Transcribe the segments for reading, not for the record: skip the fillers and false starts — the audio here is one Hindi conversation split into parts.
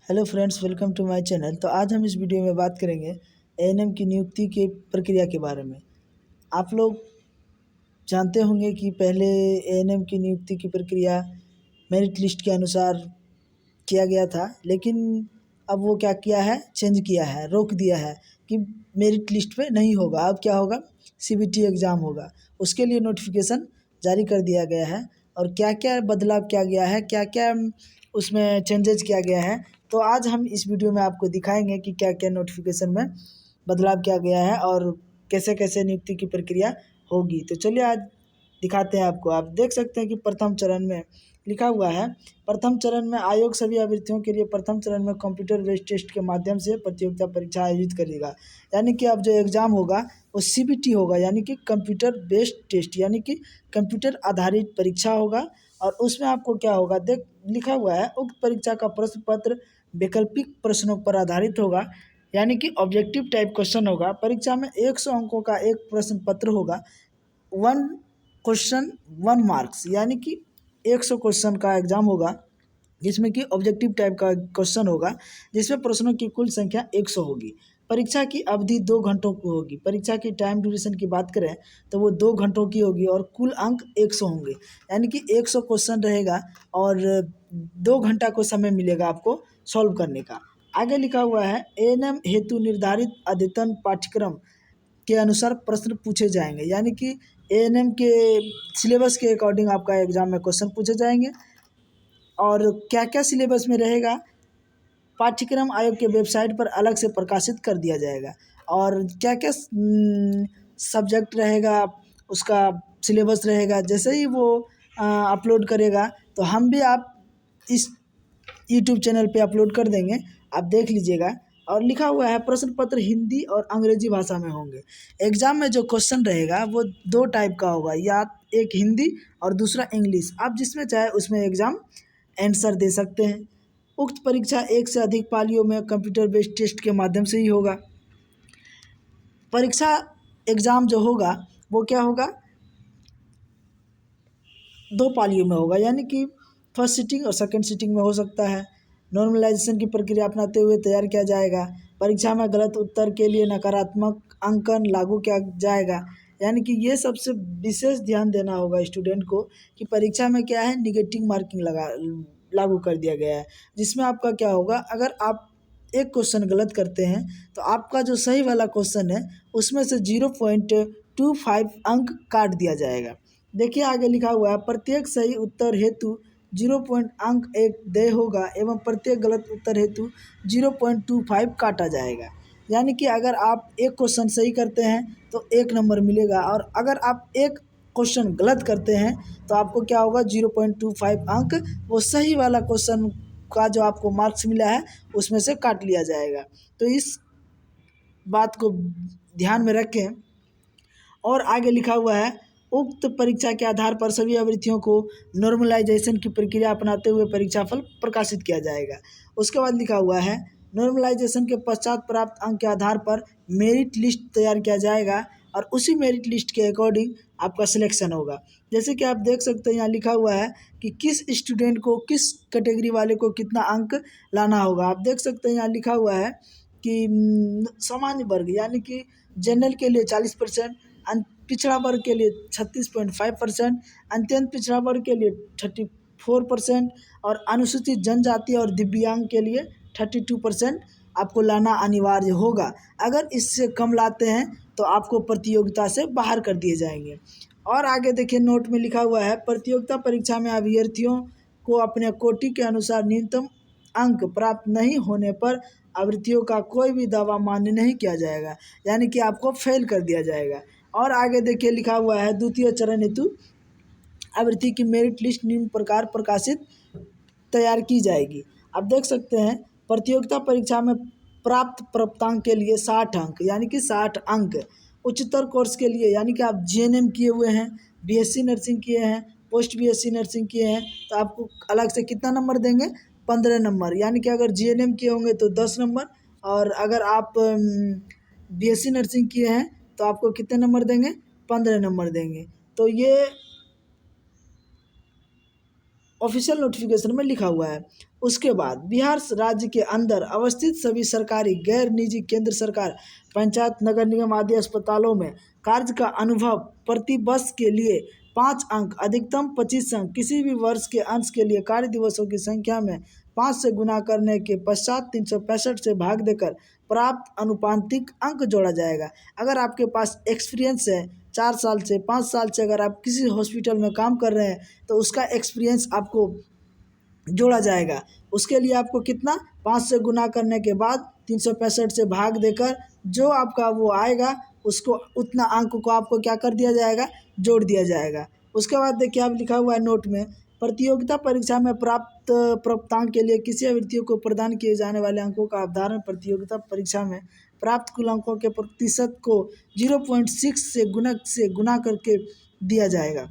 Hello friends, welcome to my channel. तो आज हम इस वीडियो में बात करेंगे एएनएम की नियुक्ति की प्रक्रिया के बारे में। आप लोग जानते होंगे कि पहले एएनएम की नियुक्ति की प्रक्रिया मेरिट लिस्ट के अनुसार किया गया था, लेकिन अब वो क्या किया है, चेंज किया है, रोक दिया है कि मेरिट लिस्ट पे नहीं होगा। अब क्या होगा, सीबीटी एग्ज़ाम होगा। उसके लिए नोटिफिकेशन जारी कर दिया गया है और क्या क्या बदलाव किया गया है, क्या क्या उसमें चेंजेस किया गया है। तो आज हम इस वीडियो में आपको दिखाएंगे कि क्या क्या नोटिफिकेशन में बदलाव किया गया है और कैसे कैसे नियुक्ति की प्रक्रिया होगी। तो चलिए आज दिखाते हैं आपको। आप देख सकते हैं कि प्रथम चरण में लिखा हुआ है, प्रथम चरण में आयोग सभी अभ्यर्थियों के लिए प्रथम चरण में कंप्यूटर बेस्ड टेस्ट के माध्यम से प्रतियोगिता परीक्षा आयोजित करेगा। यानी कि अब जो एग्ज़ाम होगा वो सीबीटी होगा, यानी कि कंप्यूटर बेस्ड टेस्ट, यानी कि कंप्यूटर आधारित परीक्षा होगा। और उसमें आपको क्या होगा, देख लिखा हुआ है, उक्त परीक्षा का प्रश्न पत्र वैकल्पिक प्रश्नों पर आधारित होगा, यानी कि ऑब्जेक्टिव टाइप क्वेश्चन होगा। परीक्षा में 100 अंकों का एक प्रश्न पत्र होगा, 1 क्वेश्चन 1 मार्क्स, यानी कि 100 क्वेश्चन का एग्ज़ाम होगा, जिसमें कि ऑब्जेक्टिव टाइप का क्वेश्चन होगा, जिसमें प्रश्नों की कुल संख्या 100 होगी। परीक्षा की अवधि 2 घंटों की होगी। परीक्षा की टाइम ड्यूरेशन की बात करें तो वो 2 घंटों की होगी और कुल अंक 100 होंगे, यानी कि 100 क्वेश्चन रहेगा और 2 घंटा को समय मिलेगा आपको सॉल्व करने का। आगे लिखा हुआ है, एएनएम हेतु निर्धारित अद्यतन पाठ्यक्रम के अनुसार प्रश्न पूछे जाएंगे, यानी कि एएनएम के सिलेबस के अकॉर्डिंग आपका एग्ज़ाम में क्वेश्चन पूछे जाएंगे। और क्या क्या सिलेबस में रहेगा, पाठ्यक्रम आयोग के वेबसाइट पर अलग से प्रकाशित कर दिया जाएगा। और क्या क्या सब्जेक्ट रहेगा, उसका सिलेबस रहेगा, जैसे ही वो अपलोड करेगा तो हम भी आप इस यूट्यूब चैनल पे अपलोड कर देंगे, आप देख लीजिएगा। और लिखा हुआ है, प्रश्न पत्र हिंदी और अंग्रेजी भाषा में होंगे। एग्ज़ाम में जो क्वेश्चन रहेगा वो 2 टाइप का होगा, या एक हिंदी और दूसरा इंग्लिश। आप जिसमें चाहे उसमें एग्ज़ाम आंसर दे सकते हैं। उक्त परीक्षा एक से अधिक पालियों में कंप्यूटर बेस्ड टेस्ट के माध्यम से ही होगा। परीक्षा एग्ज़ाम जो होगा वो क्या होगा, 2 पालियों में होगा, यानी कि फर्स्ट सिटिंग और सेकंड सिटिंग में हो सकता है। नॉर्मलाइजेशन की प्रक्रिया अपनाते हुए तैयार किया जाएगा। परीक्षा में गलत उत्तर के लिए नकारात्मक अंकन लागू किया जाएगा, यानी कि ये सबसे विशेष ध्यान देना होगा स्टूडेंट को कि परीक्षा में क्या है, निगेटिव मार्किंग लागू कर दिया गया है, जिसमें आपका क्या होगा, अगर आप एक क्वेश्चन गलत करते हैं तो आपका जो सही वाला क्वेश्चन है उसमें से 0.25 अंक काट दिया जाएगा। देखिए आगे लिखा हुआ है, प्रत्येक सही उत्तर हेतु 0 अंक एक देय होगा एवं प्रत्येक गलत उत्तर हेतु 0.25 काटा जाएगा। यानी कि अगर आप एक क्वेश्चन सही करते हैं तो 1 नंबर मिलेगा, और अगर आप एक क्वेश्चन गलत करते हैं तो आपको क्या होगा, 0.25 अंक वो सही वाला क्वेश्चन का जो आपको मार्क्स मिला है उसमें से काट लिया जाएगा। तो इस बात को ध्यान में रखें। और आगे लिखा हुआ है, उक्त परीक्षा के आधार पर सभी अभ्यर्थियों को नॉर्मलाइजेशन की प्रक्रिया अपनाते हुए परीक्षाफल प्रकाशित किया जाएगा। उसके बाद लिखा हुआ है, नॉर्मलाइजेशन के पश्चात प्राप्त अंक के आधार पर मेरिट लिस्ट तैयार किया जाएगा और उसी मेरिट लिस्ट के अकॉर्डिंग आपका सिलेक्शन होगा। जैसे कि आप देख सकते हैं, यहाँ लिखा हुआ है कि किस स्टूडेंट को, किस कैटेगरी वाले को कितना अंक लाना होगा। आप देख सकते हैं यहाँ लिखा हुआ है कि सामान्य वर्ग यानी कि जनरल के लिए 40%, पिछड़ा वर्ग के लिए 36.5%, अत्यंत पिछड़ा वर्ग के लिए 34% और अनुसूचित जनजाति और दिव्यांग के लिए 32% आपको लाना अनिवार्य होगा। अगर इससे कम लाते हैं तो आपको प्रतियोगिता से बाहर कर दिए जाएंगे। और आगे देखिए, नोट में लिखा हुआ है, प्रतियोगिता परीक्षा में अभ्यर्थियों को अपने कोटि के अनुसार न्यूनतम अंक प्राप्त नहीं होने पर अभ्यर्थियों का कोई भी दावा मान्य नहीं किया जाएगा, यानी कि आपको फेल कर दिया जाएगा। और आगे देखिए लिखा हुआ है, द्वितीय चरण हेतु अभ्यर्थी की मेरिट लिस्ट निम्न प्रकार प्रकाशित तैयार की जाएगी। आप देख सकते हैं, प्रतियोगिता परीक्षा में प्राप्त प्राप्तांक के लिए 60 अंक, यानी कि 60 अंक। उच्चतर कोर्स के लिए, यानी कि आप जीएनएम किए हुए हैं, बीएससी नर्सिंग किए हैं, पोस्ट बीएससी नर्सिंग किए हैं, तो आपको अलग से कितना नंबर देंगे, 15 नंबर। यानी कि अगर जीएनएम किए होंगे तो 10 नंबर, और अगर आप बीएससी नर्सिंग किए हैं तो आपको कितने नंबर देंगे, 15 नंबर देंगे। तो ये ऑफिशियल नोटिफिकेशन में लिखा हुआ है। उसके बाद बिहार राज्य के अंदर अवस्थित सभी सरकारी, गैर निजी, केंद्र सरकार, पंचायत, नगर निगम आदि अस्पतालों में कार्य का अनुभव प्रति वर्ष के लिए 5 अंक, अधिकतम 25 अंक, किसी भी वर्ष के अंश के लिए कार्य दिवसों की संख्या में 5 से गुना करने के पश्चात 365 से भाग देकर प्राप्त अनुपातिक अंक जोड़ा जाएगा। अगर आपके पास एक्सपीरियंस है 4 साल से 5 साल से, अगर आप किसी हॉस्पिटल में काम कर रहे हैं तो उसका एक्सपीरियंस आपको जोड़ा जाएगा। उसके लिए आपको कितना 5 से गुना करने के बाद 365 से भाग देकर जो आपका वो आएगा उसको उतना अंक को आपको क्या कर दिया जाएगा, जोड़ दिया जाएगा। उसके बाद देखिए आप लिखा हुआ है नोट में, प्रतियोगिता परीक्षा में प्राप्त प्राप्तांक के लिए किसी अभ्यर्थियों को प्रदान किए जाने वाले अंकों का अवधारण प्रतियोगिता परीक्षा में प्राप्त कुल अंकों के प्रतिशत को 0.6 से गुना करके दिया जाएगा।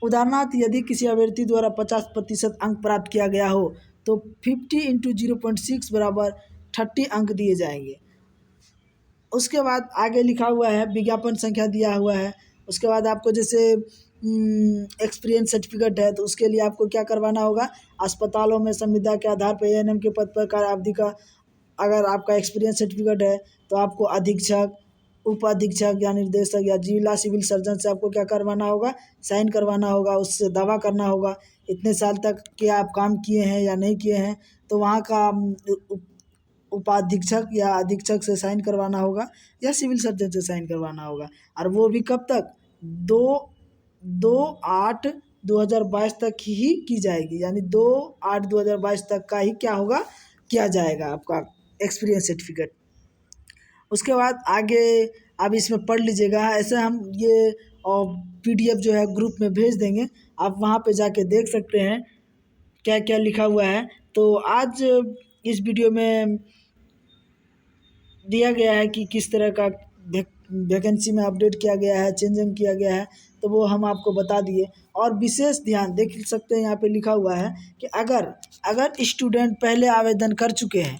उदाहरणार्थ यदि किसी अभ्यर्थी द्वारा 50% अंक प्राप्त किया गया हो तो 50 इंटू 0.6 बराबर 30 अंक दिए जाएंगे। उसके बाद आगे लिखा हुआ है विज्ञापन संख्या दिया हुआ है। उसके बाद आपको जैसे एक्सपीरियंस सर्टिफिकेट है तो उसके लिए आपको क्या करवाना होगा, अस्पतालों में संविदा के आधार पर एएनएम के पद पर कार्य अवधि का अगर आपका एक्सपीरियंस सर्टिफिकेट है तो आपको अधीक्षक, उप अधीक्षक या निर्देशक या जिला सिविल सर्जन से आपको क्या करवाना होगा, साइन करवाना होगा, उससे दावा करना होगा इतने साल तक के आप काम किए हैं या नहीं किए हैं। तो वहाँ का उपाधीक्षक या अधीक्षक से साइन करवाना होगा या सिविल सर्जन से साइन करवाना होगा। और वो भी कब तक, 2/8/2022 तक ही की जाएगी, यानी 2/8/2022 तक का ही क्या होगा, किया जाएगा आपका एक्सपीरियंस सर्टिफिकेट। उसके बाद आगे आप इसमें पढ़ लीजिएगा। ऐसे हम ये PDF जो है ग्रुप में भेज देंगे, आप वहाँ पे जाके देख सकते हैं क्या क्या लिखा हुआ है। तो आज इस वीडियो में दिया गया है कि किस तरह का वैकेंसी में अपडेट किया गया है, चेंजिंग किया गया है, तो वो हम आपको बता दिए। और विशेष ध्यान देख सकते हैं यहाँ पे लिखा हुआ है कि अगर स्टूडेंट पहले आवेदन कर चुके हैं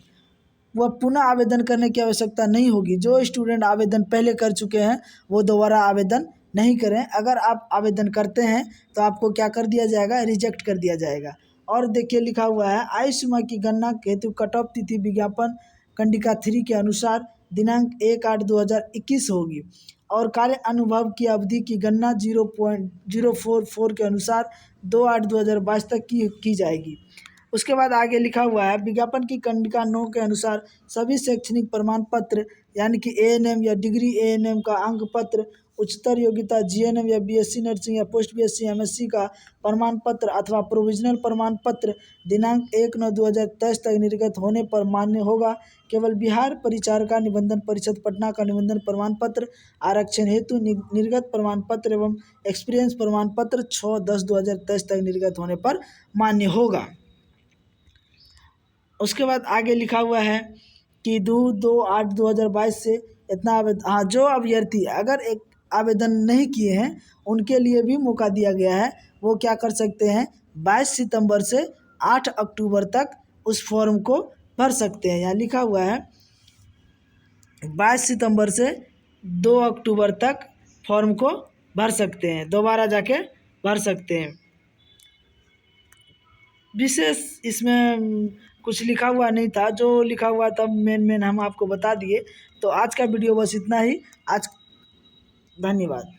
वह पुनः आवेदन करने की आवश्यकता नहीं होगी। जो स्टूडेंट आवेदन पहले कर चुके हैं वो दोबारा आवेदन नहीं करें। अगर आप आवेदन करते हैं तो आपको क्या कर दिया जाएगा, रिजेक्ट कर दिया जाएगा। और देखिए लिखा हुआ है आयु सीमा की गणना हेतु कट ऑफ तिथि विज्ञापन कंडिका 3 के अनुसार दिनांक 1/8/2021 होगी और कार्य अनुभव की अवधि की गणना 0.044 के अनुसार 2/8/2022 तक की जाएगी। उसके बाद आगे लिखा हुआ है विज्ञापन की कंडिका 9 के अनुसार सभी शैक्षणिक प्रमाण पत्र यानी कि एएनएम या डिग्री एएनएम का अंक पत्र, उच्चतर योग्यता जीएनएम या बीएससी नर्सिंग या पोस्ट बीएससी एमएससी का प्रमाण पत्र अथवा प्रोविजनल प्रमाण पत्र दिनांक 1/9/2023 तक निर्गत होने पर मान्य होगा। केवल बिहार परिचारिका निबंधन परिषद पटना का निबंधन प्रमाण पत्र, आरक्षण हेतु निर्गत प्रमाण पत्र एवं एक्सपीरियंस प्रमाण पत्र 6/10/2023 तक निर्गत होने पर मान्य होगा। उसके बाद आगे लिखा हुआ है कि 2/8/2022 से इतना हाँ, जो अभ्यर्थी अगर एक आवेदन नहीं किए हैं उनके लिए भी मौका दिया गया है। वो क्या कर सकते हैं, 22 सितंबर से 8 अक्टूबर तक उस फॉर्म को भर सकते हैं। यहाँ लिखा हुआ है 22 सितंबर से 2 अक्टूबर तक फॉर्म को भर सकते हैं, दोबारा जाके भर सकते हैं। विशेष इसमें कुछ लिखा हुआ नहीं था, जो लिखा हुआ था मेन हम आपको बता दिए। तो आज का वीडियो बस इतना ही। आज धन्यवाद।